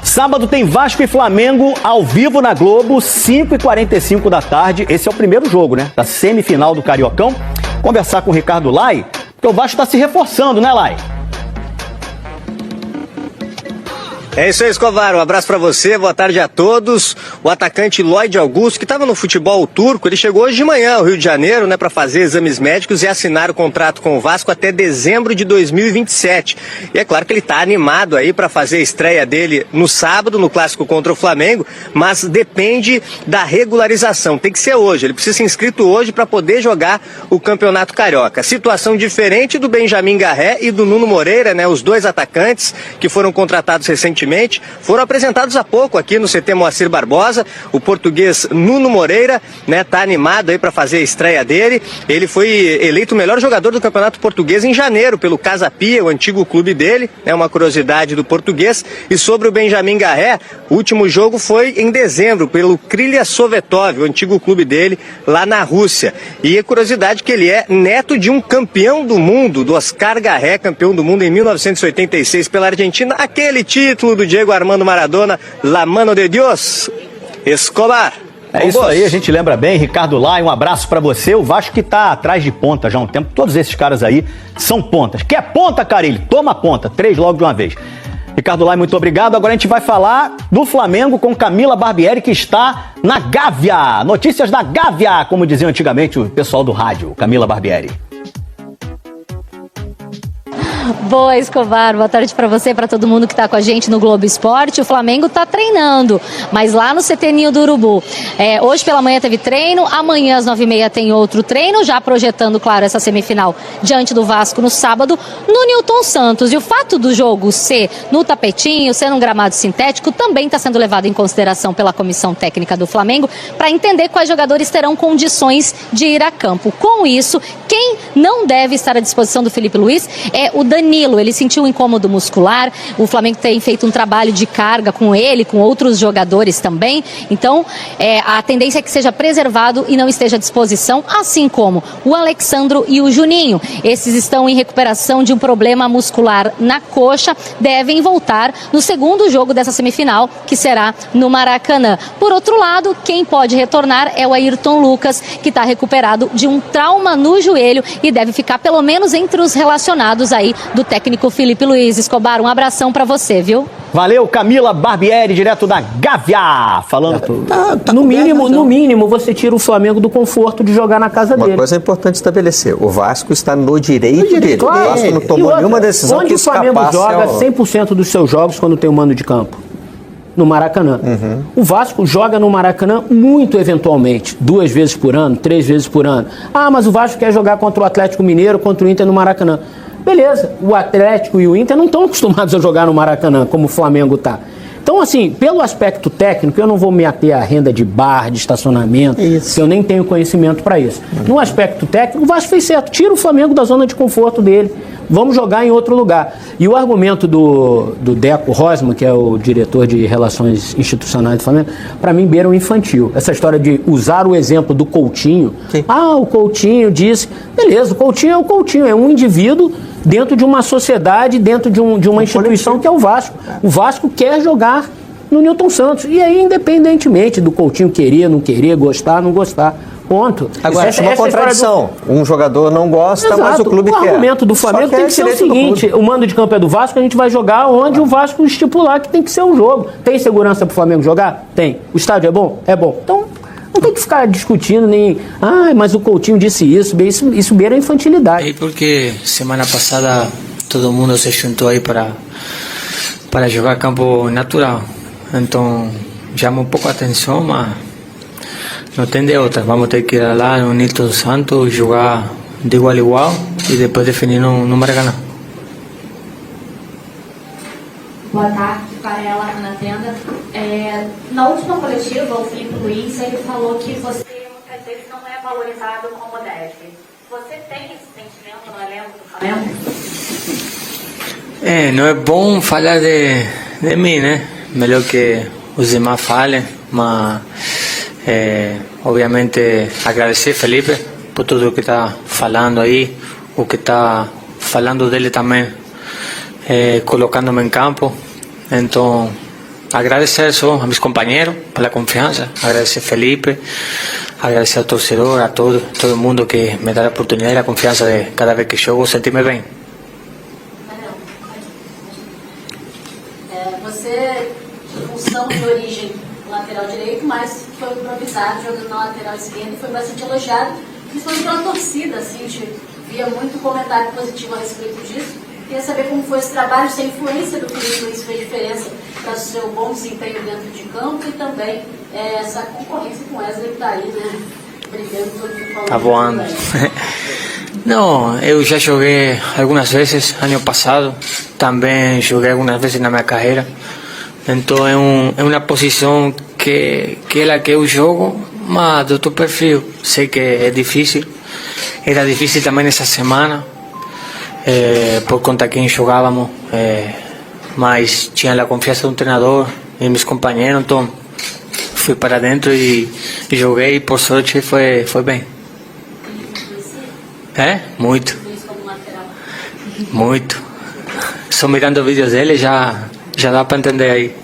Sábado tem Vasco e Flamengo ao vivo na Globo, 5h45 da tarde. Esse é o primeiro jogo, né? Da semifinal do Cariocão. Conversar com o Ricardo Lai, porque o Vasco está se reforçando, né, Lai? É isso aí, Escobar. Um abraço pra você, boa tarde a todos. O atacante Lloyd Augusto, que estava no futebol turco, ele chegou hoje de manhã ao Rio de Janeiro, né, para fazer exames médicos e assinar o contrato com o Vasco até dezembro de 2027. E é claro que ele está animado aí para fazer a estreia dele no sábado, no clássico contra o Flamengo, mas depende da regularização. Tem que ser hoje, ele precisa ser inscrito hoje para poder jogar o Campeonato Carioca. Situação diferente do Benjamin Garré e do Nuno Moreira, né, os dois atacantes que foram contratados recentemente. Foram apresentados há pouco aqui no CT Moacir Barbosa. O português Nuno Moreira, né, tá animado aí para fazer a estreia dele. Ele foi eleito o melhor jogador do Campeonato Português em janeiro pelo Casa Pia, o antigo clube dele, é uma curiosidade do português. E sobre o Benjamin Garré, o último jogo foi em dezembro pelo Krylia Sovetov, o antigo clube dele lá na Rússia. E a curiosidade que ele é neto de um campeão do mundo, do Oscar Garré, campeão do mundo em 1986 pela Argentina, aquele título do Diego Armando Maradona, La Mano de Dios, Escobar. É isso aí, a gente lembra bem. Ricardo Lai, um abraço pra você. O Vasco que tá atrás de ponta já há um tempo. Todos esses caras aí são pontas. Quer ponta, Carilho? Toma ponta. 3 logo de uma vez. Ricardo Lai, muito obrigado. Agora a gente vai falar do Flamengo com Camila Barbieri, que está na Gávea. Notícias da Gávea, como diziam antigamente o pessoal do rádio. Camila Barbieri. Boa, Escobar, boa tarde para você, para todo mundo que está com a gente no Globo Esporte. O Flamengo está treinando, mas lá no CT Ninho do Urubu. Hoje pela manhã teve treino, amanhã às 9h30 tem outro treino, já projetando, claro, essa semifinal diante do Vasco no sábado, no Newton Santos. E o fato do jogo ser no tapetinho, ser num gramado sintético, também está sendo levado em consideração pela comissão técnica do Flamengo para entender quais jogadores terão condições de ir a campo. Com isso, quem não deve estar à disposição do Felipe Luiz é o Danilo. Ele sentiu um incômodo muscular, o Flamengo tem feito um trabalho de carga com ele, com outros jogadores também, então a tendência é que seja preservado e não esteja à disposição, assim como o Alexandro e o Juninho. Esses estão em recuperação de um problema muscular na coxa, devem voltar no segundo jogo dessa semifinal, que será no Maracanã. Por outro lado, quem pode retornar é o Ayrton Lucas, que está recuperado de um trauma no joelho e deve ficar pelo menos entre os relacionados aí do técnico Felipe Luiz. Escobar, um abração pra você, viu? Valeu, Camila Barbieri, direto da Gávea, falando tudo. No mínimo, você tira o Flamengo do conforto de jogar na casa dele. Uma coisa importante estabelecer, o Vasco está no direito dele. Claro. O Vasco não tomou nenhuma decisão onde que o Flamengo joga 100% dos seus jogos quando tem o mando de campo? No Maracanã. O Vasco joga no Maracanã muito eventualmente, 2 vezes por ano, 3 vezes por ano. Ah, mas o Vasco quer jogar contra o Atlético Mineiro, contra o Inter no Maracanã. Beleza, o Atlético e o Inter não estão acostumados a jogar no Maracanã, como o Flamengo está. Então, assim, pelo aspecto técnico, eu não vou me ater à renda de bar, de estacionamento, porque eu nem tenho conhecimento para isso. No aspecto técnico, o Vasco fez certo, tira o Flamengo da zona de conforto dele, vamos jogar em outro lugar. E o argumento do Deco Rosman, que é o diretor de Relações Institucionais do Flamengo, para mim beira o infantil. Essa história de usar o exemplo do Coutinho. Sim. Ah, o Coutinho disse... Beleza, o Coutinho, é um indivíduo dentro de uma sociedade, dentro de uma instituição que é o Vasco. O Vasco quer jogar no Newton Santos. E aí, independentemente do Coutinho querer, não querer, gostar, não gostar... Ponto. Agora, essa é uma contradição. Um jogador não gosta, exato, mas o clube quer. O argumento do Flamengo tem que ser o seguinte: o mando de campo é do Vasco, a gente vai jogar onde o Vasco estipular que tem que ser o jogo. Tem segurança pro Flamengo jogar? Tem. O estádio é bom? É bom. Então, não tem que ficar discutindo nem... Ah, mas o Coutinho disse isso. Isso beira a infantilidade. E porque semana passada todo mundo se juntou aí para jogar campo natural. Então, chama um pouco a atenção, mas... não tem de outra, vamos ter que ir lá no Newton Santos, jogar de igual a igual e depois definir no Maracanã. Boa tarde, Varela, na tenda. Na última coletiva, o Felipe Luiz, ele falou que você muitas vezes não é valorizado como deve. Você tem esse sentimento no elenco do Flamengo? Não é bom falar de mim, né? Melhor que os demais falem, mas... obviamente agradecer Felipe por tudo que está falando aí, o que está falando dele também, colocando-me em campo. Então, agradecer só a meus companheiros pela confiança, agradecer a Felipe, agradecer ao torcedor, a todo mundo que me dá a oportunidade e a confiança de cada vez que jogo sentir-me bem. Você, de função de origem lateral direito, mas foi improvisado jogando na lateral esquerda e foi bastante elogiado, principalmente pela torcida, assim, a gente via muito comentário positivo a respeito disso. Queria saber como foi esse trabalho, se a influência do Felipe Luiz fez diferença para o seu bom desempenho dentro de campo e também essa concorrência com o Wesley que está aí, né, brigando todo mundo falando. Tá voando. Não, eu já joguei algumas vezes ano passado, também joguei algumas vezes na minha carreira. Então é uma posição que é a que eu jogo, mas do teu perfil. Sei que é difícil, era difícil também essa semana, por conta de quem jogávamos, mas tinha a confiança do treinador e meus companheiros, então fui para dentro e joguei e por sorte foi bem. Muito. Muito. Só mirando vídeos dele já dá para entender aí.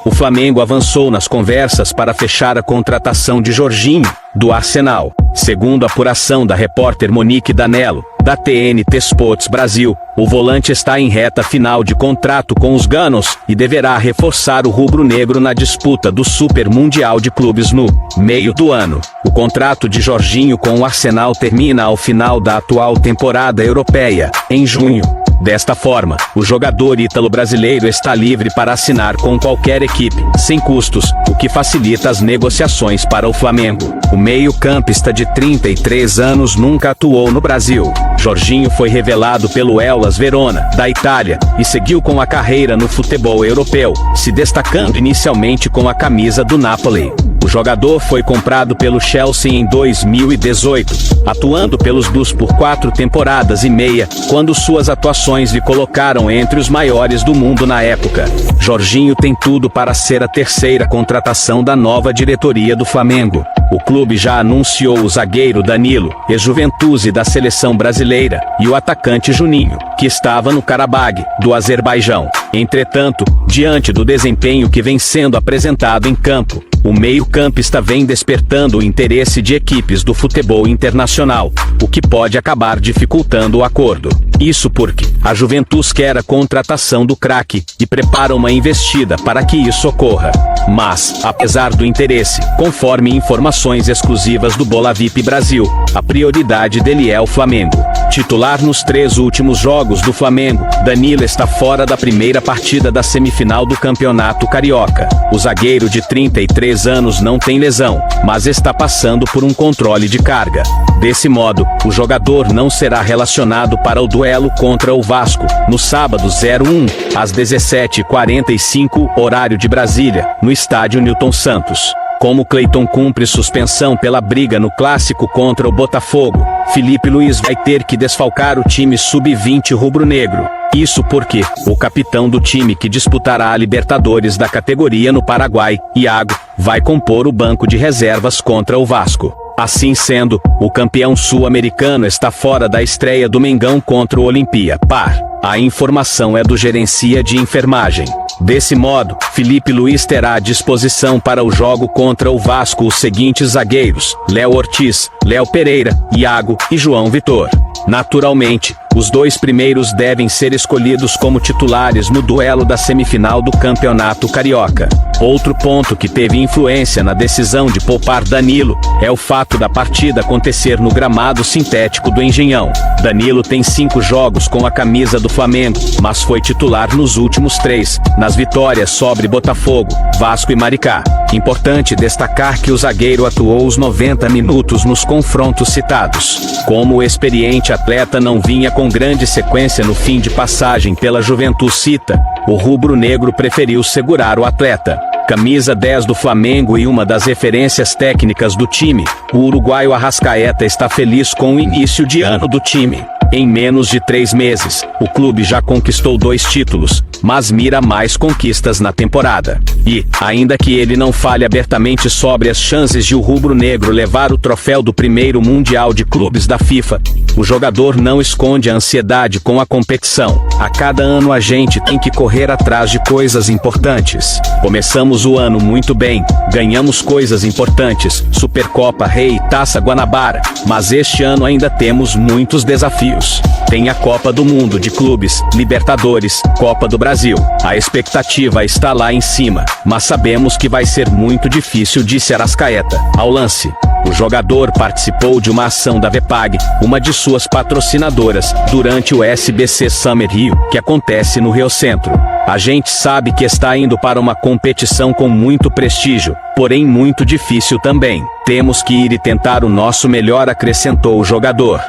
O Flamengo avançou nas conversas para fechar a contratação de Jorginho, do Arsenal. Segundo a apuração da repórter Monique Danello, da TNT Sports Brasil, o volante está em reta final de contrato com os Gunners e deverá reforçar o rubro-negro na disputa do Super Mundial de Clubes no meio do ano. O contrato de Jorginho com o Arsenal termina ao final da atual temporada europeia, em junho. Desta forma, o jogador ítalo-brasileiro está livre para assinar com qualquer equipe, sem custos, o que facilita as negociações para o Flamengo. O meio-campista de 33 anos nunca atuou no Brasil. Jorginho foi revelado pelo Hellas Verona, da Itália, e seguiu com a carreira no futebol europeu, se destacando inicialmente com a camisa do Napoli. O jogador foi comprado pelo Chelsea em 2018, atuando pelos Blues por 4 temporadas e meia, quando suas atuações lhe colocaram entre os maiores do mundo na época. Jorginho tem tudo para ser a terceira contratação da nova diretoria do Flamengo. O clube já anunciou o zagueiro Danilo, ex-Juventude da seleção brasileira, e o atacante Juninho, que estava no Karabag, do Azerbaijão. Entretanto, diante do desempenho que vem sendo apresentado em campo, o meio-campista vem despertando o interesse de equipes do futebol internacional, o que pode acabar dificultando o acordo. Isso porque a Juventus quer a contratação do craque e prepara uma investida para que isso ocorra. Mas, apesar do interesse, conforme informações exclusivas do Bola VIP Brasil, a prioridade dele é o Flamengo. Titular nos 3 últimos jogos do Flamengo, Danilo está fora da primeira partida da semifinal do Campeonato Carioca. O zagueiro de 33 anos não tem lesão, mas está passando por um controle de carga. Desse modo, o jogador não será relacionado para o duelo contra o Vasco, no sábado 01, às 17h45, horário de Brasília, no estádio Newton Santos. Como Cleiton cumpre suspensão pela briga no clássico contra o Botafogo, Felipe Luiz vai ter que desfalcar o time sub-20 rubro-negro. Isso porque o capitão do time que disputará a Libertadores da categoria no Paraguai, Iago, vai compor o banco de reservas contra o Vasco. Assim sendo, o campeão sul-americano está fora da estreia do Mengão contra o Olimpia Par. A informação é do gerencia de enfermagem. Desse modo, Felipe Luiz terá à disposição para o jogo contra o Vasco os seguintes zagueiros: Léo Ortiz, Léo Pereira, Iago e João Vitor. Naturalmente, os 2 primeiros devem ser escolhidos como titulares no duelo da semifinal do Campeonato Carioca. Outro ponto que teve influência na decisão de poupar Danilo é o fato da partida acontecer no gramado sintético do Engenhão. Danilo tem 5 jogos com a camisa do Flamengo, mas foi titular nos últimos 3, nas vitórias sobre Botafogo, Vasco e Maricá. Importante destacar que o zagueiro atuou os 90 minutos nos confrontos citados. Como o experiente atleta não vinha com grande sequência no fim de passagem pela Juventucita, o rubro-negro preferiu segurar o atleta. Camisa 10 do Flamengo e uma das referências técnicas do time, o uruguaio Arrascaeta está feliz com o início de ano do time. Em menos de 3 meses, o clube já conquistou 2 títulos, mas mira mais conquistas na temporada. E, ainda que ele não fale abertamente sobre as chances de o rubro-negro levar o troféu do primeiro Mundial de Clubes da FIFA, o jogador não esconde a ansiedade com a competição. A cada ano a gente tem que correr atrás de coisas importantes. Começamos o ano muito bem, ganhamos coisas importantes, Supercopa Rei e Taça Guanabara, mas este ano ainda temos muitos desafios. Tem a Copa do Mundo de Clubes, Libertadores, Copa do Brasil. A expectativa está lá em cima, mas sabemos que vai ser muito difícil, disse Arrascaeta. Ao lance, o jogador participou de uma ação da Vepag, uma de suas patrocinadoras, durante o SBC Summer Rio, que acontece no Rio Centro. A gente sabe que está indo para uma competição com muito prestígio, porém muito difícil também. Temos que ir e tentar o nosso melhor, acrescentou o jogador.